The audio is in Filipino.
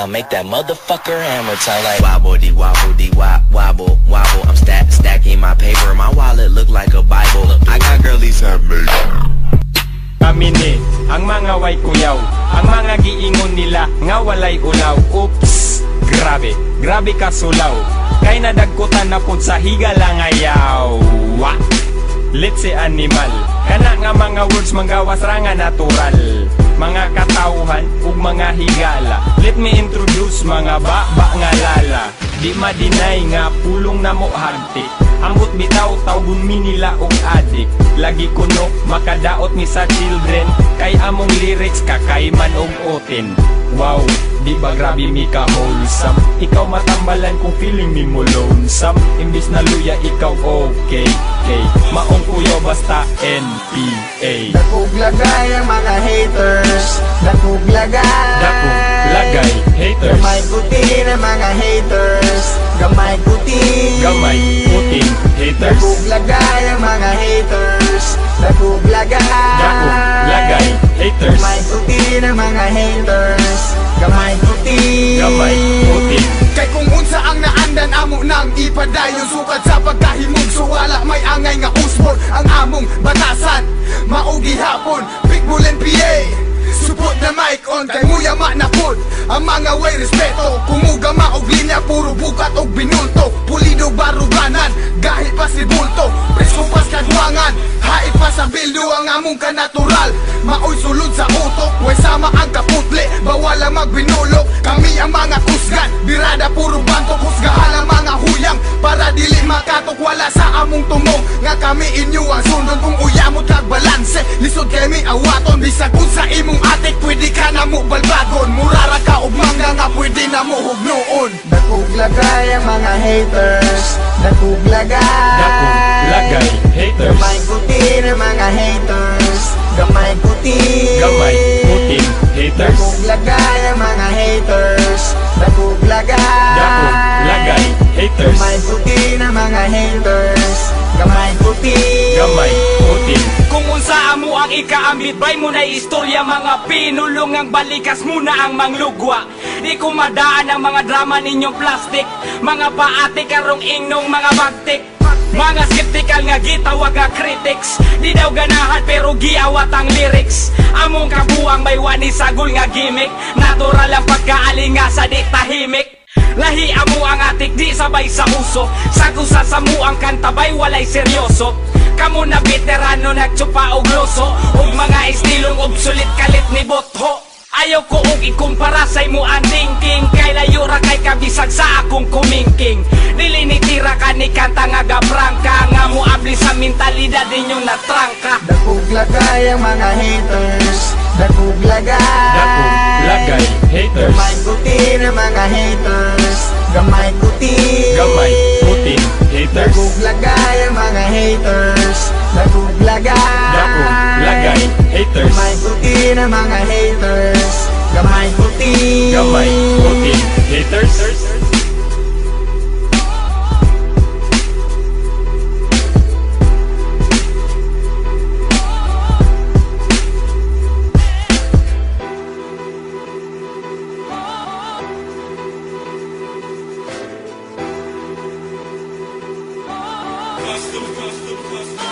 I'll make that motherfucker hammer time like wobble dee wobble wobble. I'm stacking my paper. My wallet look like a Bible. I got girlies that make. Kami ni ang mga way kuyaw, ang mga giingon nila nga walay ulaw. Oops, grabe ka sulaw, kay nadagkutan na pud sa higala ngayaw. Let's say animal, kana nga mga words manggawas ra nga natural. Mga katawhan ug mga higala, let me introduce mga baba nga lala. Di ma-deny nga pulong na mo hagti, ambot bitaw tawgon mi nila og adik. Lagi kuno makadaot mi sa children, kay among lyrics kakaiman og otin. Wow, di ba grabe mi ka wholesome? Ikaw matambalan kung feeling mi mo lonesome. Imbis na luya ikaw okay. Maong kuyo basta NPA. Dakog lagay ang mga haters. Dakog lagay haters. Gamay puti na mga haters. Gamay puti haters. Dakog lagay ang mga haters. Dakog lagay haters. Gamay puti na mga haters. Gamay puti Kay kung unsa ang naandan amo nang ipadayon, sukat sa pagkahimog so wala may angay nga usbon ang among batasan. Maugi hapon, Big Bull NPA, support na mic on kay muyama na pod ang mga way respeto. Kumugama og linya puro bukat og binulto, pulido baruganan gahit pa si bulto, presko pas kadwangan hait pa sa bildo ang among kanatural. Maoy sulod sa utok, way sama ang kaputle, bawal ang magbinulok. Kami ang mga kusgan, birada puro bantok, husgahan ang mga huyang para dili makatok. Wala sa among tumong nga kami inyo ang sundon. Kung uyamot kag balanse, lisod kami awaton. Bisag unsa imong atik, pwede ka na mo balbagon. Murara ka og mangga nga pwede na mo hugnoon. Dakog lagay ang mga haters. Dakog lagay haters. Gamay puti na mga haters. Gamay puti haters. Dakog lagay ang mga haters. Dakog lagay haters. Gamay puti na mga haters. Gamay puti Kung unsa amo ang ikaambit bay mo na istorya, mga pinulong ang balikas muna ang manglugwa. Di ko madaan ang mga drama ninyong plastic, mga paate karong ingnong mga bagtik. Mga skeptical nga gitawag nga critics, di daw ganahan pero giawat ang lyrics. Among kabuang may wani sagol nga gimmick, natural ang pagkaalingasa di tahimik. Lahi amo ang atik di sabay sa uso, sagusa sa mo ang kantabay walay seryoso. Kamu na veterano nagtsupa og loso, og mga estilong obsolete kalit ni botho. Ayaw ko og ikumpara sa imo ang thinking, kay layo ra kay kabisag sa akong kumingking. Dili ni tira ka ni kanta nga gabrangka, nga mo abli sa mentalidad ninyong natrangka. Dakog lagay ang mga haters. Dakog lagay haters. Gamay puti na mga haters. Gamay puti haters. Dakog lagay ang mga haters. Dakog lagay haters. Gamay puti na mga haters. Gamay puti haters. Custom.